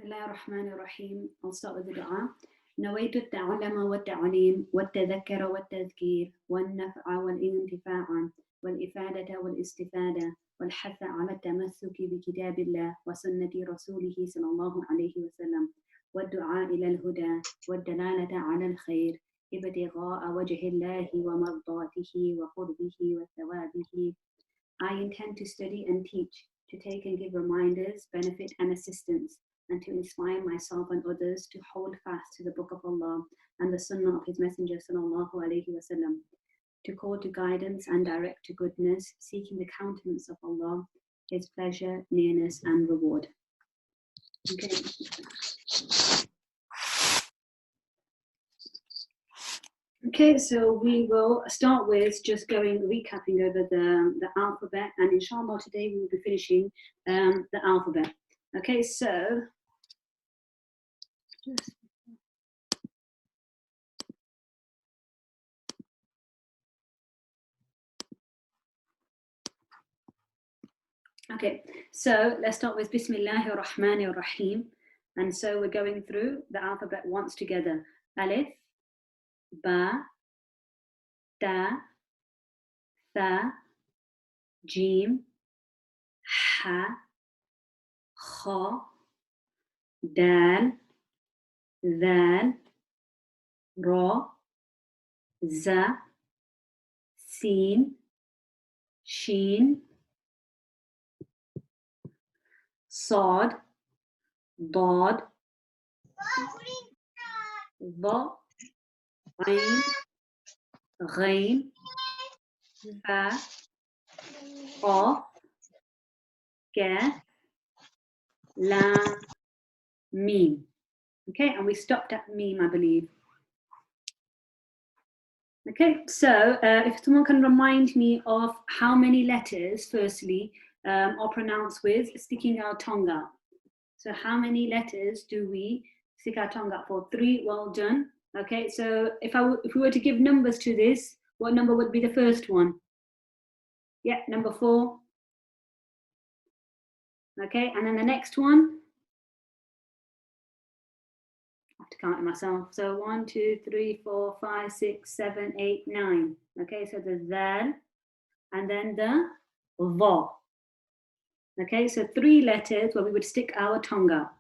الله الرحمن الرحيم. I'll start with the dua. نويت التعلم والتعليم والتذكر والتذكير والنفع والانتفاع والإفادة والاستفادة والحث على التمسك بكتاب الله وسنة رسوله صلى الله عليه وسلم والدعاء إلى الهدى والدلالة على الخير ابتغاء وجه الله ومرضاته وقربه وثوابه. I intend to study and teach, to take and give reminders, benefit and assistance, and to inspire myself and others to hold fast to the Book of Allah and the Sunnah of His Messenger sallallahu alaihi wasallam, to call to guidance and direct to goodness, seeking the countenance of Allah, His pleasure, nearness, and reward. Okay. Okay, so we will start with just recapping over the alphabet, and inshallah today we will be finishing the alphabet. Okay, so let's start with Bismillahir Rahmanir Rahim. And so we're going through the alphabet once together. Alif, Ba, Ta, Tha, Jim, Ha, Kha, Dal, Dhal, Ra, Za, Sin, Shin, Sad, Dad, Dha, Ain, Ghain, Fa, Qaf, Kaf, Lam, Mim. Okay, and we stopped at Mim, I believe. Okay, so if someone can remind me of how many letters, firstly, are pronounced with sticking our tongue out. So how many letters do we stick our tongue out for? 3, well done. Okay, so if we were to give numbers to this, what number would be the first one? Yeah, number 4. Okay, and then the next one? I have to count it myself. So 1, 2, 3, 4, 5, 6, 7, 8, 9. Okay, so the Zal, and then the Dha. Okay, so 3 letters where we would stick our tongue out.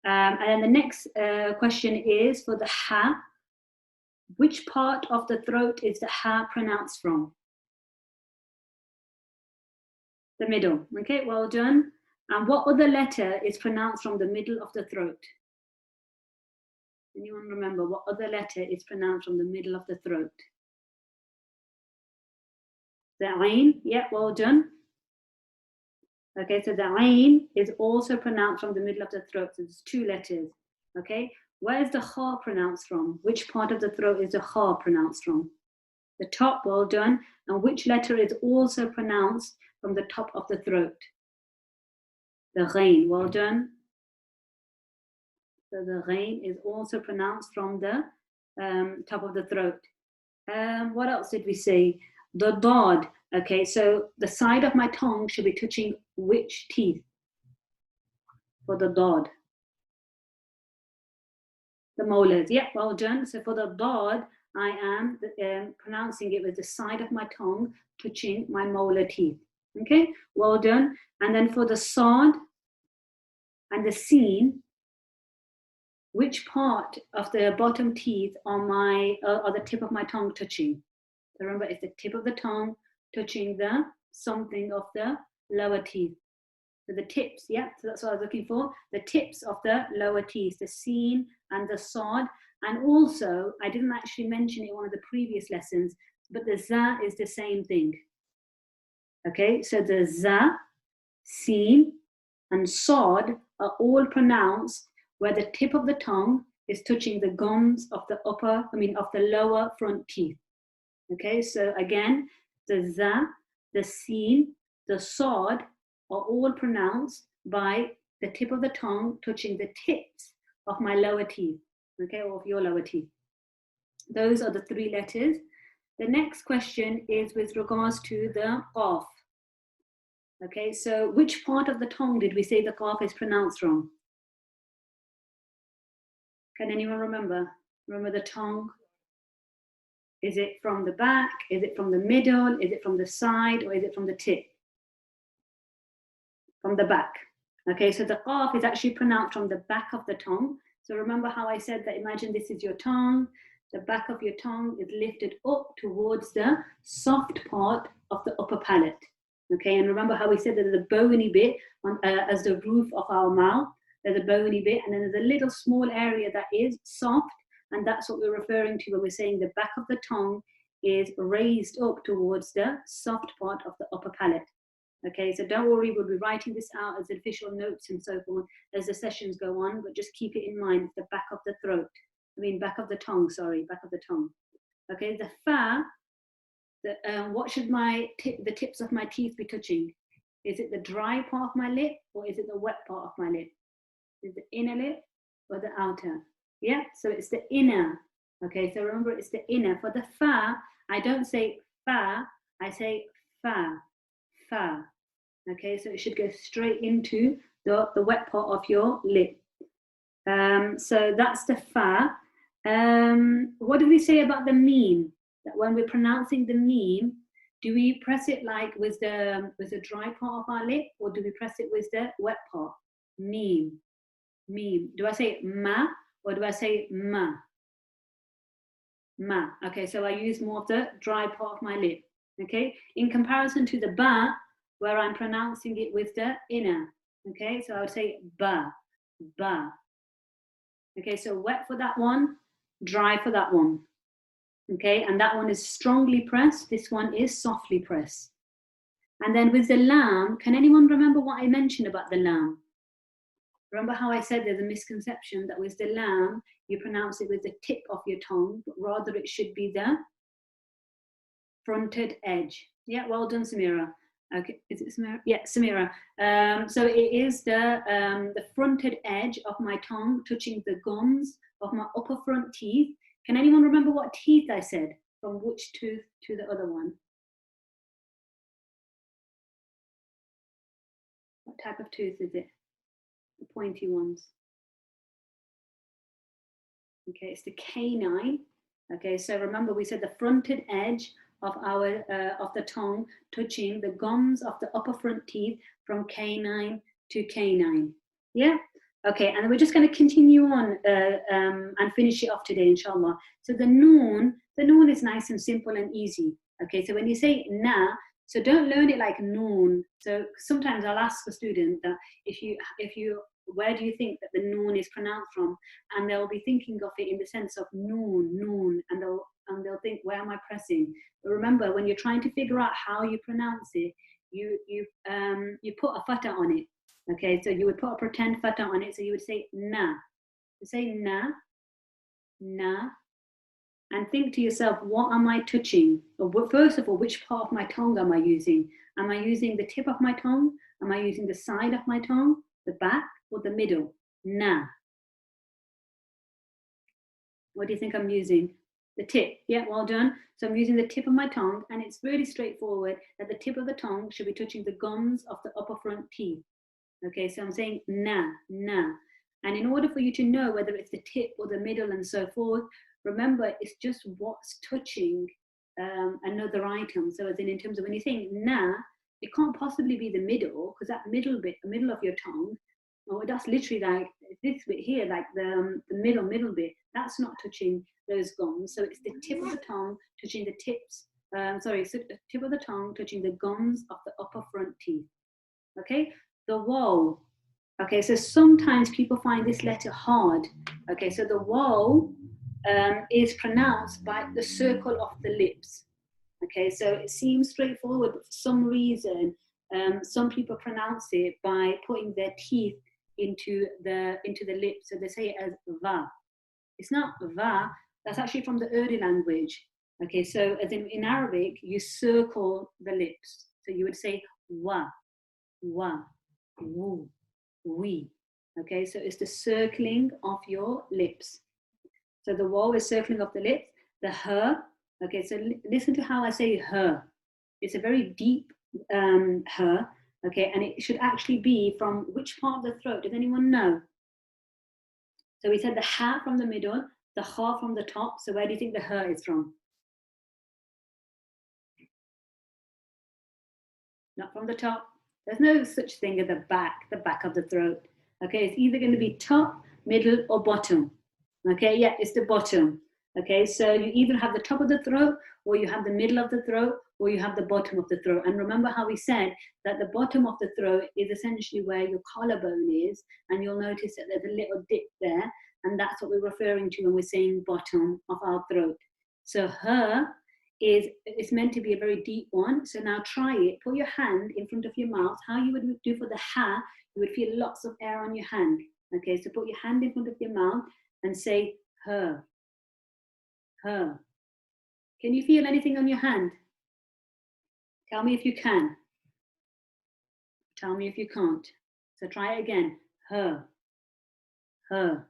And then the next question is for the Ha. Which part of the throat is the Ha pronounced from? The middle. Okay, well done. And what other letter is pronounced from the middle of the throat? Anyone remember what other letter is pronounced from the middle of the throat? The Ain. Yeah, well done. Okay, so the Ain is also pronounced from the middle of the throat. So there's 2 letters. Okay, where is the Kha pronounced from? Which part of the throat is the Kha pronounced from? The top, well done. And which letter is also pronounced from the top of the throat? The Ghain, well done. So the Ghain is also pronounced from the top of the throat. What else did we say? The Dad. Okay, so the side of my tongue should be touching which teeth? For the Dad. The molars. Yeah, well done. So for the Dad, I am pronouncing it with the side of my tongue touching my molar teeth. Okay, well done. And then for the Sad and the Sin, which part of the bottom teeth are the tip of my tongue touching? So remember, it's the tip of the tongue touching the something of the lower teeth. So the tips, yeah, so that's what I was looking for. The tips of the lower teeth, the Sin and the Sad. And also, I didn't actually mention it in one of the previous lessons, but the Za is the same thing. Okay, so the Za, Sin, and Sad are all pronounced where the tip of the tongue is touching the gums of the of the lower front teeth. Okay, so again, the Za, the Sin, the Sad are all pronounced by the tip of the tongue touching the tips of my lower teeth, okay, or of your lower teeth. Those are the 3 letters. The next question is with regards to the Qaf. Okay, so which part of the tongue did we say the Qaf is pronounced from? Can anyone remember? Remember the tongue? Is it from the back? Is it from the middle? Is it from the side? Or is it from the tip? From the back. Okay, so the qaf is actually pronounced from the back of the tongue. So remember how I said that, imagine this is your tongue. The back of your tongue is lifted up towards the soft part of the upper palate. Okay, and remember how we said that there's a bony bit on, as the roof of our mouth. There's a bony bit, and then there's a little small area that is soft, and that's what we're referring to when we're saying the back of the tongue is raised up towards the soft part of the upper palate. Okay, so don't worry, we'll be writing this out as official notes and so forth as the sessions go on, but just keep it in mind, it's the back of the throat. Back of the tongue, sorry, back of the tongue. Okay, the fa, what should the tips of my teeth be touching? Is it the dry part of my lip or is it the wet part of my lip? Is it the inner lip or the outer? Yeah, so it's the inner. Okay, so remember it's the inner. For the fa, I don't say fa, I say fa, fa. Okay, so it should go straight into the wet part of your lip. So that's the fa. What do we say about the meme? That when we're pronouncing the meme, do we press it like with the dry part of our lip, or do we press it with the wet part? Meme, meme. Do I say ma or do I say ma? Ma. Okay, so I use more of the dry part of my lip. Okay, in comparison to the ba, where I'm pronouncing it with the inner. Okay, so I would say ba, ba. Okay, so wet for that one, dry for that one. Okay, and that one is strongly pressed. This one is softly pressed. And then with the lam, can anyone remember what I mentioned about the lam? Remember how I said there's a misconception that with the lam, you pronounce it with the tip of your tongue, but rather it should be the fronted edge. Yeah, well done, Samira. Okay, is it Samira? Yeah, Samira. So it is the fronted edge of my tongue touching the gums of my upper front teeth. Can anyone remember what teeth I said? From which tooth to the other one? What type of tooth is it? The pointy ones. Okay, it's the canine. Okay, so remember we said the fronted edge of the tongue touching the gums of the upper front teeth from canine to canine. Yeah. Okay, and we're just going to continue on and finish it off today, inshallah. So the noon is nice and simple and easy. Okay, so when you say na, so don't learn it like noon. So sometimes I'll ask a student that if you where do you think that the noon is pronounced from, and they'll be thinking of it in the sense of noon, and they'll think, where am I pressing? But remember, when you're trying to figure out how you pronounce it, you put a fatha on it. Okay, so you would put a pretend fatha on it, so you would say na. You say na, na, and think to yourself, what am I touching? Or first of all, which part of my tongue am I using? Am I using the tip of my tongue? Am I using the side of my tongue, the back, or the middle? Na. What do you think I'm using? The tip. Yeah, well done. So I'm using the tip of my tongue, and it's really straightforward that the tip of the tongue should be touching the gums of the upper front teeth. Okay, so I'm saying na, na. And in order for you to know whether it's the tip or the middle and so forth, remember, it's just what's touching another item. So as in terms of when you think na, it can't possibly be the middle, because that middle bit, the middle of your tongue, oh, that's literally like this bit here, like the middle bit, that's not touching those gums. So it's the tip of the tongue touching the tips, so the tip of the tongue touching the gums of the upper front teeth. Okay, the woe. Okay, so sometimes people find this letter hard. Okay, so the woe is pronounced by the circle of the lips. Okay, so it seems straightforward, but for some reason, some people pronounce it by putting their teeth into the lips. So they say it as va. It's not va. That's actually from the Urdu language. Okay, so as in Arabic, you circle the lips. So you would say wa, woo, we. Okay, so it's the circling of your lips. So the waw is circling of the lips. The her. Okay, so listen to how I say her. It's a very deep her. Okay, and it should actually be from which part of the throat? Does anyone know? So we said the ha from the middle, the kha from the top. So where do you think the ha is from? Not from the top. There's no such thing as the back of the throat. Okay, it's either going to be top, middle, or bottom. Okay, yeah, it's the bottom. Okay, so you either have the top of the throat, or you have the middle of the throat, or you have the bottom of the throat. And remember how we said that the bottom of the throat is essentially where your collarbone is, and you'll notice that there's a little dip there, and that's what we're referring to when we're saying bottom of our throat. So her is, it's meant to be a very deep one. So now try it. Put your hand in front of your mouth. How you would do for the ha, you would feel lots of air on your hand. Okay, so put your hand in front of your mouth and say her. Her. Can you feel anything on your hand? Tell me if you can. Tell me if you can't. So try it again. Her. Her.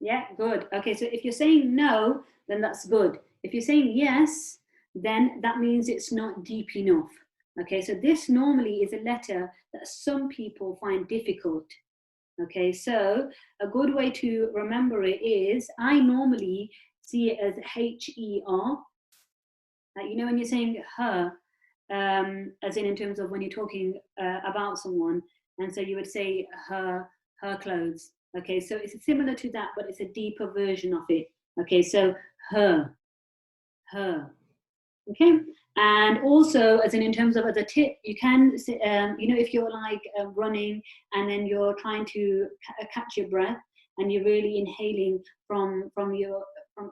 Yeah, good. Okay, so if you're saying no, then that's good. If you're saying yes, then that means it's not deep enough. Okay, so this normally is a letter that some people find difficult. Okay, so a good way to remember it is, I normally see it as H-E-R. You know, when you're saying her, as in terms of when you're talking about someone, and so you would say her clothes. Okay, so it's similar to that, but it's a deeper version of it. Okay, so her. Okay, and also as in terms of as a tip, you can, you know, if you're like running and then you're trying to catch your breath and you're really inhaling from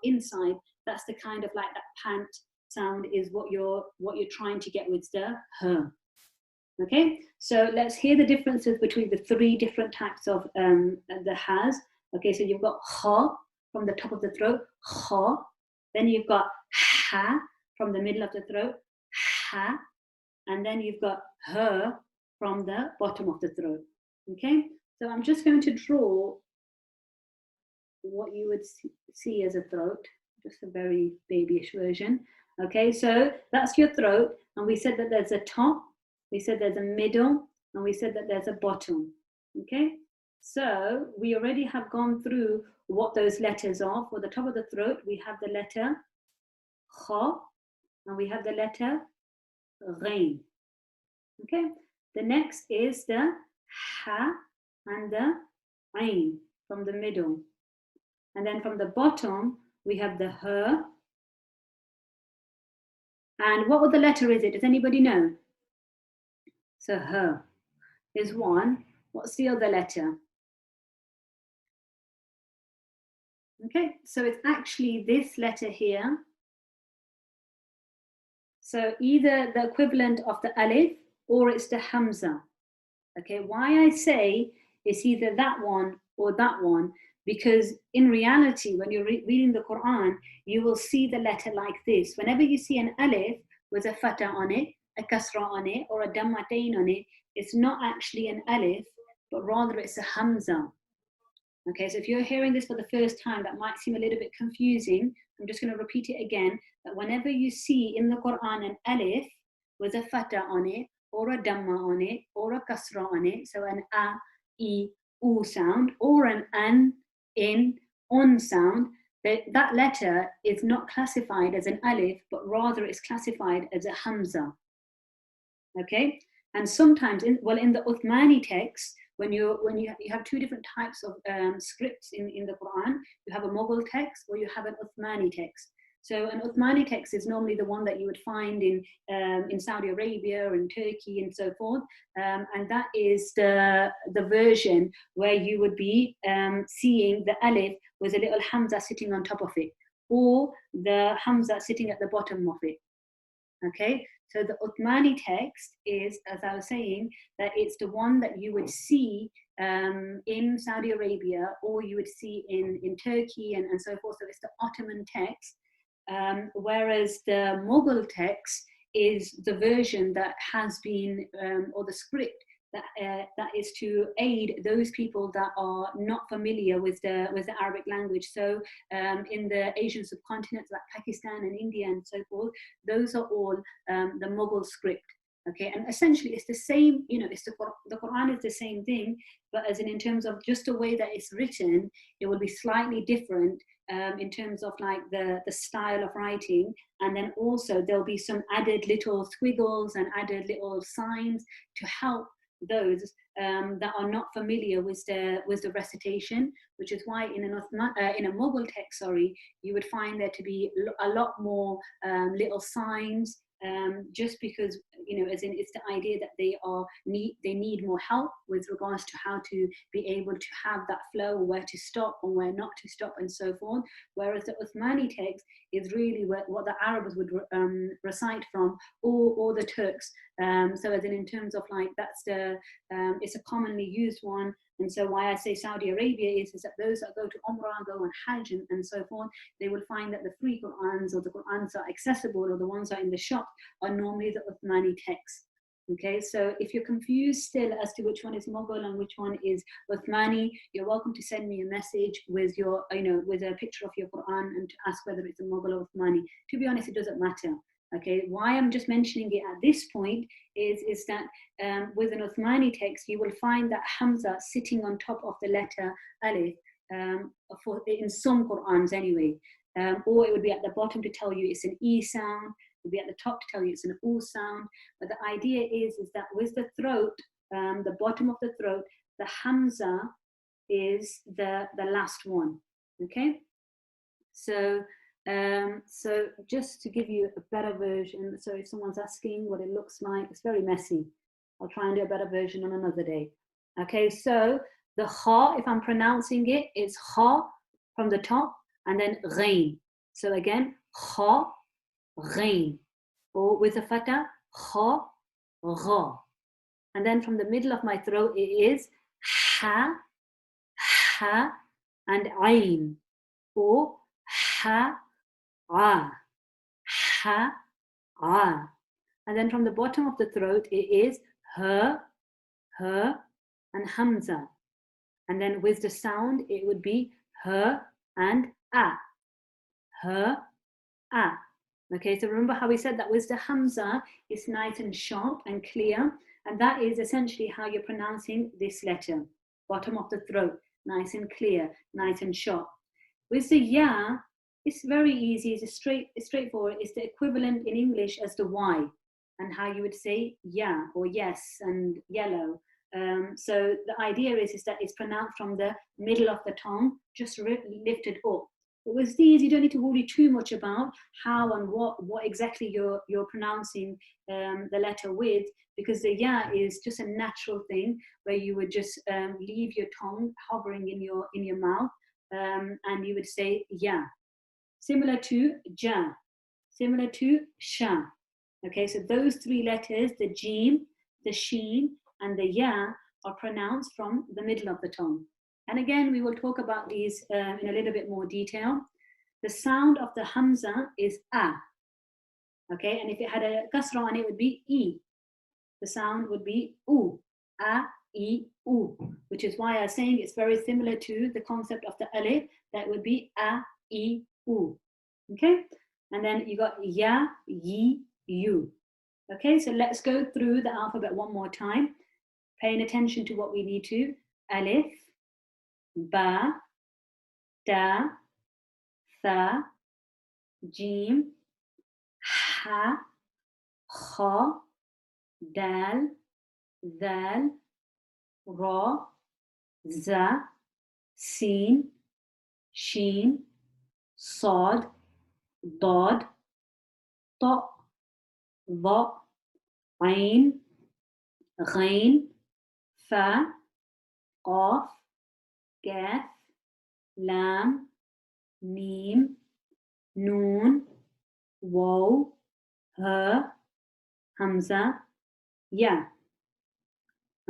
inside, that's the kind of like that pant sound is what you're trying to get with the her. Okay, so let's hear the differences between the three different types of the has. Okay, so you've got ha from the top of the throat, ha. Then you've got ha from the middle of the throat, ha. And then you've got her from the bottom of the throat. Okay, so I'm just going to draw what you would see as a throat, just a very babyish version. Okay, so that's your throat, and we said that there's a top, we said there's a middle, and we said that there's a bottom. Okay, so we already have gone through what those letters are. For the top of the throat, we have the letter kha, and we have the letter ghain. Okay, the next is the ha and the ain from the middle. And then from the bottom, we have the her. And what other letter is it? Does anybody know? So her is one. What's the other letter? Okay, so it's actually this letter here. So either the equivalent of the alif or it's the hamza. Okay, why I say it's either that one or that one, because in reality, when you're reading the Quran, you will see the letter like this. Whenever you see an alif with a fatah on it, a kasra on it, or a dammatain on it, it's not actually an alif, but rather it's a hamza. Okay, so if you're hearing this for the first time, that might seem a little bit confusing. I'm just going to repeat it again, that whenever you see in the Quran an alif with a fatah on it, or a damma on it, or a kasra on it, so an a, e, u sound, or an, in, on sound, that letter is not classified as an alif, but rather it's classified as a hamza. Okay, and sometimes, in the Uthmani text, when you have two different types of scripts in the Quran, you have a Mughal text or you have an Uthmani text. So an Uthmani text is normally the one that you would find in Saudi Arabia and Turkey and so forth, and that is the version where you would be seeing the alif with a little hamza sitting on top of it, or the hamza sitting at the bottom of it. Okay, so the Uthmani text is, as I was saying, that it's the one that you would see in Saudi Arabia, or you would see in Turkey and so forth. So it's the Ottoman text. Whereas the Mughal text is the version that has been, or the script that is to aid those people that are not familiar with the Arabic language. So in the Asian subcontinent, like Pakistan and India and so forth, those are all the Mughal script. Okay, and essentially it's the same, it's the Quran is the same thing, but as in terms of just the way that it's written, it will be slightly different in terms of like the style of writing. And then also there'll be some added little squiggles and added little signs to help those that are not familiar with the recitation, which is why in a Mughal text, you would find there to be a lot more little signs, just because as in it's the idea that they need more help with regards to how to be able to have that flow, where to stop and where not to stop, and so forth. Whereas the Uthmani text is really what the Arabs would recite from, or the Turks. So as in terms of like that's it's a commonly used one. And so why I say Saudi Arabia is that those that go to Umrah, go on Hajj and so forth, they will find that the free Qur'ans or the Qur'ans that are accessible or the ones that are in the shop are normally the Uthmani texts. Okay, so if you're confused still as to which one is Mughal and which one is Uthmani, you're welcome to send me a message with your, with a picture of your Quran and to ask whether it's a Mughal or Uthmani. To be honest, it doesn't matter. Okay, why I'm just mentioning it at this point is that with an Uthmani text, you will find that Hamza sitting on top of the letter Alif, in some Qur'ans anyway, or it would be at the bottom to tell you it's an E sound, it would be at the top to tell you it's an U sound. But the idea is that with the throat, the bottom of the throat, the Hamza is the last one. Okay, so just to give you a better version, so if someone's asking what it looks like, it's very messy. I'll try and do a better version on another day. Okay, so the kha, if I'm pronouncing it, is kha from the top and then ghain. So again, kha, ghain. Or with a fatah, kha, gha. And then from the middle of my throat, it is ha, ha, and ain. Or ha, ah, ha, ah. And then from the bottom of the throat, it is her, and hamza. And then with the sound, it would be her and a, her, a. Okay, so remember how we said that with the hamza, it's nice and sharp and clear. And that is essentially how you're pronouncing this letter. Bottom of the throat, nice and clear, nice and sharp. With the ya, it's very easy, it's straightforward. It's the equivalent in English as the Y, and how you would say yeah or yes and yellow. So the idea is that it's pronounced from the middle of the tongue, just lifted up. But with these, you don't need to worry too much about how and what exactly you're pronouncing the letter with, because the ya is just a natural thing where you would just leave your tongue hovering in your mouth, and you would say ya. Similar to ja, similar to sha. Okay, so those three letters, the jim, the sheen, and the ya, are pronounced from the middle of the tongue. And again, we will talk about these in a little bit more detail. The sound of the hamza is a. Okay, and if it had a kasra on it, would be e. The sound would be u, a, e, u, which is why I'm saying it's very similar to the concept of the alif, that would be a, e, u. Okay, and then you got ya, yi, you. Okay, so let's go through the alphabet one more time, paying attention to what we need to. Alif, ba, da, tha, jim, ha, kha, dal, dal, ra, za, sin, sheen, صاد, ضاد, طاء, ظاء, عين, غين, فاء, قاف, كاف, لام, ميم, نون, واو, ها, hamza, ya.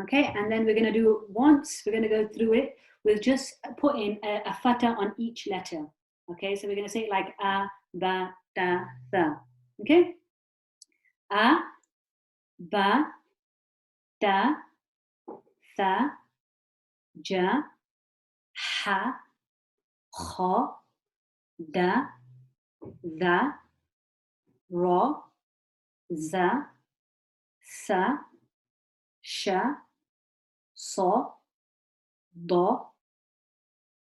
Okay, and then we're going to do once, we're going to go through it with just putting a fatah on each letter. Okay, so we're going to say it like a, ba, da, tha. Okay? A, ba, da, tha, ja, ha, kha, da, dha, ra, za, sa, sha, so, do,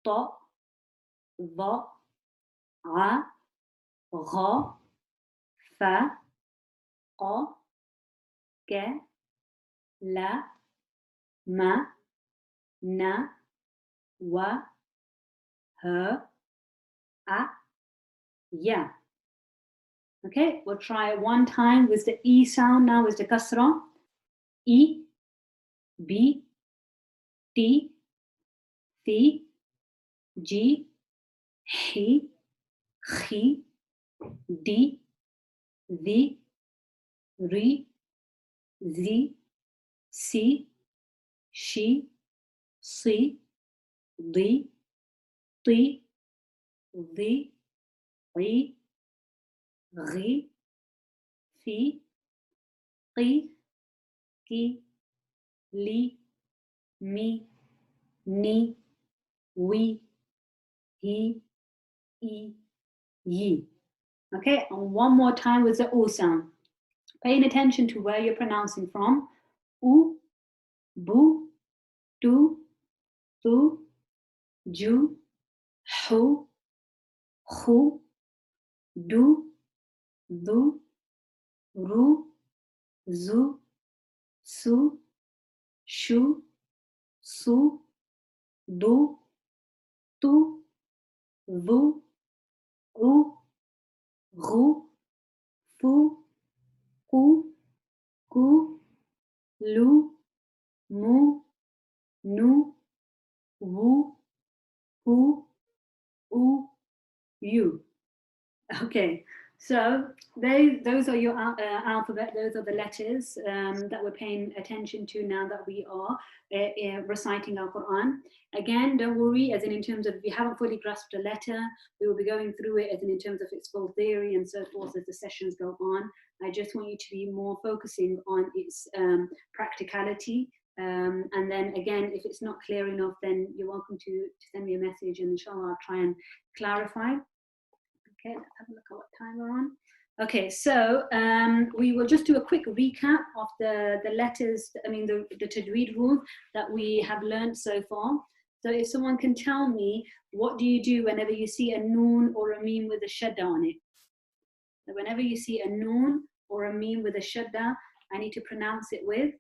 to, ض, ع, غ, fa, ق, ك, la, ma, na, wa, her, a, ya. Okay, we'll try it one time with the E sound now with the kasra. E, B, T, Th, G, H, Chi, D, The, Ri, Zi, Si, She, Si, Di, Ti, Di, Ri, Ri, Fi, Qi, Ki, Li, Mi, Ni, We, He, E, Yi. Okay, and one more time with the U sound. Paying attention to where you're pronouncing from. U, Bu, Tu, Tu, Ju, Hu, Khu, Du, Du, Ru, Zu, Su, Shu, Su, Du, Tu, Vu, U, Ru, Fu, Ku, Ku, Lu, Mu, Nu, Wu, Hu, U, You. Okay, so those are your alphabet. Those are the letters that we're paying attention to now that we are reciting our Quran. Again, don't worry, as in terms of if you haven't fully grasped a letter, we will be going through it as in terms of its full theory and so forth as the sessions go on. I just want you to be more focusing on its practicality. And then again, if it's not clear enough, then you're welcome to send me a message and inshallah I'll try and clarify. Okay, let's have a look at what time we're on. Okay, so we will just do a quick recap of the letters, the Tajweed rule that we have learned so far. So if someone can tell me, what do you do whenever you see a noon or a meme with a shadda on it? So whenever you see a noon or a meme with a shadda, I need to pronounce it with?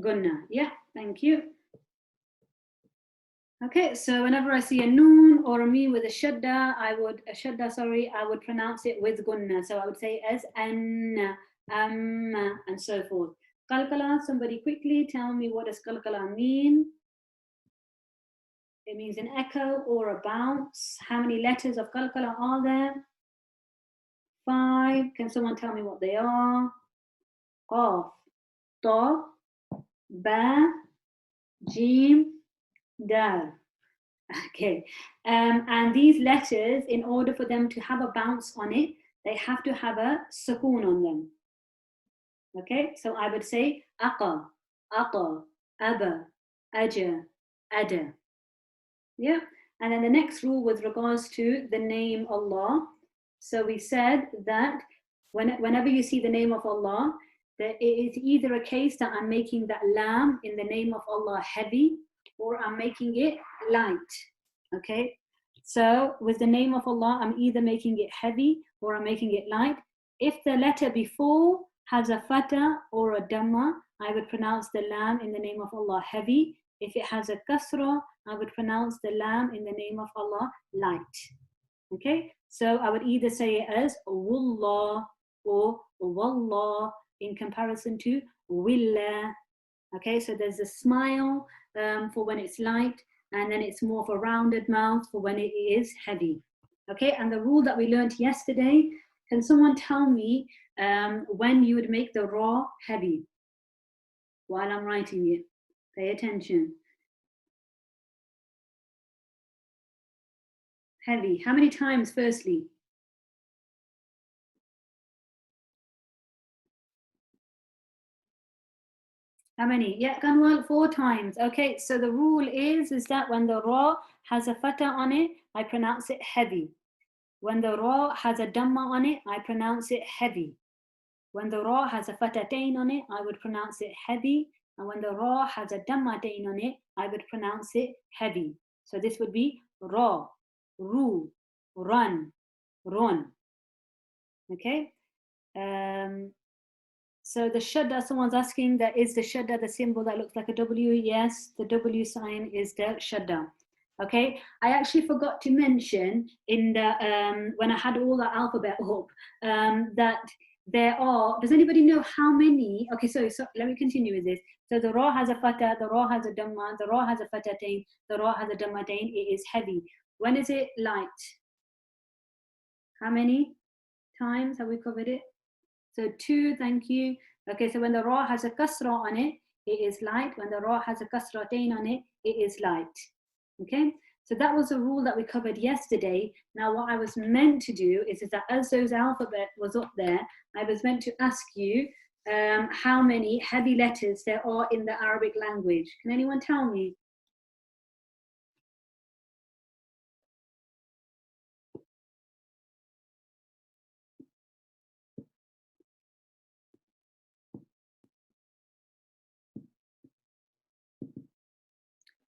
Gunna. Yeah, thank you. Okay, so whenever I see a noon or a meme with a shadda, I would pronounce it with gunna. So I would say as an, and so forth. Qalqala, somebody quickly tell me what does qalqala mean? It means an echo or a bounce. How many letters of qalqala are there? 5. Can someone tell me what they are? Qaf, ta, ba, jim, dal. Okay, and these letters, in order for them to have a bounce on it, they have to have a sukoon on them. Okay, so I would say aqa, ata, aba, aja, ada. Yeah, and then the next rule with regards to the name Allah. So we said that whenever you see the name of Allah, that it is either a case that I'm making that lam in the name of Allah heavy, or I'm making it light. Okay, so with the name of Allah, I'm either making it heavy or I'm making it light. If the letter before has a fatha or a dhamma, I would pronounce the lam in the name of Allah heavy. If it has a kasra, I would pronounce the lam in the name of Allah light. Okay, so I would either say it as wallah or wallah in comparison to willah. Okay, so there's a smile for when it's light, and then it's more of a rounded mouth for when it is heavy. Okay, and the rule that we learned yesterday, can someone tell me when you would make the ra heavy while I'm writing it? Pay attention. Heavy. How many times, firstly? How many? Yeah, Kanwal, 4 times. Okay, so the rule is that when the ra has a fatha on it, I pronounce it heavy. When the ra has a dhamma on it, I pronounce it heavy. When the ra has a fatatain on it, I would pronounce it heavy. And when the ra has a dhammatain on it, I would pronounce it heavy. So this would be ra, ru, run, run. Okay. So the shadda, someone's asking, that is the shadda the symbol that looks like a W? Yes, the W sign is the shadda. Okay, I actually forgot to mention in the when I had all the alphabet up that there are. Does anybody know how many? Okay, so let me continue with this. So the ra has a fatah, the ra has a dhamma, the ra has a fatatain, the ra has a dhammatain. It is heavy. When is it light? How many times have we covered it? So 2, thank you. Okay, so when the ra has a kasra on it, it is light. When the ra has a kasratain on it, it is light. Okay, so that was a rule that we covered yesterday. Now what I was meant to do is that as those alphabet was up there, I was meant to ask you how many heavy letters there are in the Arabic language. Can anyone tell me?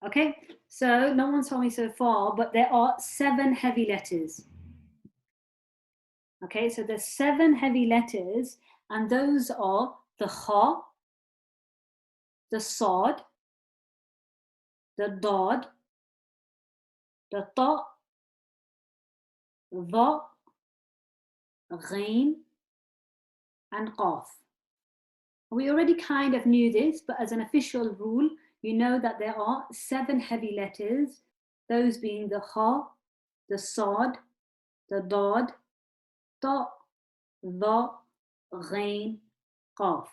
Okay, so no one's told me so far, but there are 7 heavy letters. Okay, so there's 7 heavy letters, and those are the kha, the sad, the dad, the ta, the, ghain, and qaf. We already kind of knew this, but as an official rule, you know that there are 7 heavy letters, those being the kha, the sad, the dad, ta, the, ghain, qaf.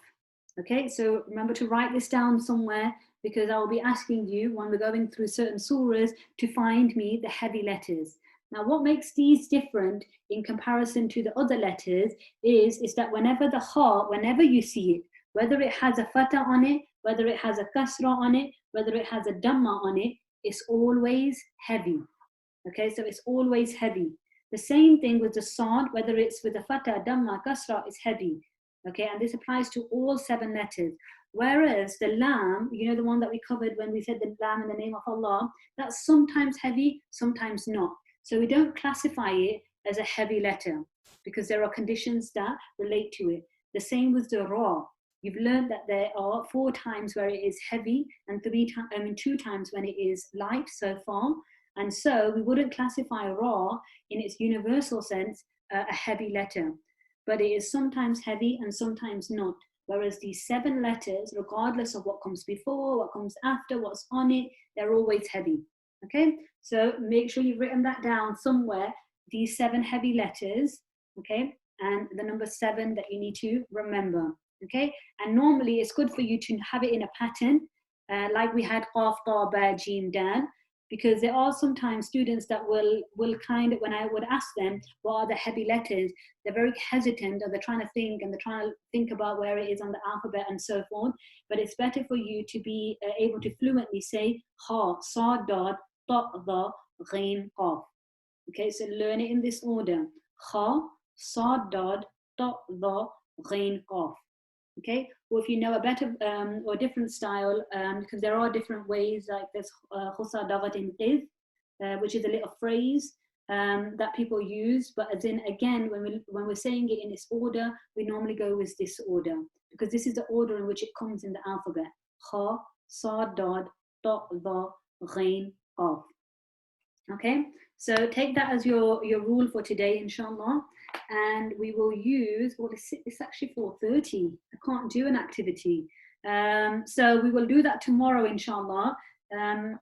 Okay, so remember to write this down somewhere, because I'll be asking you when we're going through certain surahs to find me the heavy letters. Now, what makes these different in comparison to the other letters is that whenever the ha, whenever you see it, whether it has a fatah on it, whether it has a kasra on it, whether it has a dhamma on it, it's always heavy. Okay, so it's always heavy. The same thing with the sad, whether it's with the fatah, dhamma, kasra, is heavy. Okay, and this applies to all 7 letters. Whereas the lam, you know, the one that we covered when we said the lam in the name of Allah, that's sometimes heavy, sometimes not. So we don't classify it as a heavy letter because there are conditions that relate to it. The same with the ra. You've learned that there are 4 times where it is heavy and 2 times when it is light so far. And so we wouldn't classify ra in its universal sense a heavy letter, but it is sometimes heavy and sometimes not. Whereas these 7 letters, regardless of what comes before, what comes after, what's on it, they're always heavy. Okay, so make sure you've written that down somewhere, these 7 heavy letters, okay, and the number 7 that you need to remember. Okay, and normally it's good for you to have it in a pattern, like we had qaf, ta, ba, jim, dan, because there are sometimes students that will kind of, when I would ask them what are the heavy letters, they're very hesitant, or they're trying to think, and they're trying to think about where it is on the alphabet and so forth. But it's better for you to be able to fluently say ha, sa, dad, ta, da, ghain, qaf. Okay, so learn it in this order: ha, sa, dad, ta, da, ghain, qaf. Okay, or if you know a better or different style, because there are different ways, like this khusa dagat in qiz, which is a little phrase that people use, but as in, again, when we're saying it in this order, we normally go with this order, because this is the order in which it comes in the alphabet: kha, sa, dad, ta, da, ghain, qaf. Okay, so take that as your rule for today, inshallah. And we will use, well, it's actually 4:30. I can't do an activity. So we will do that tomorrow, inshallah. Time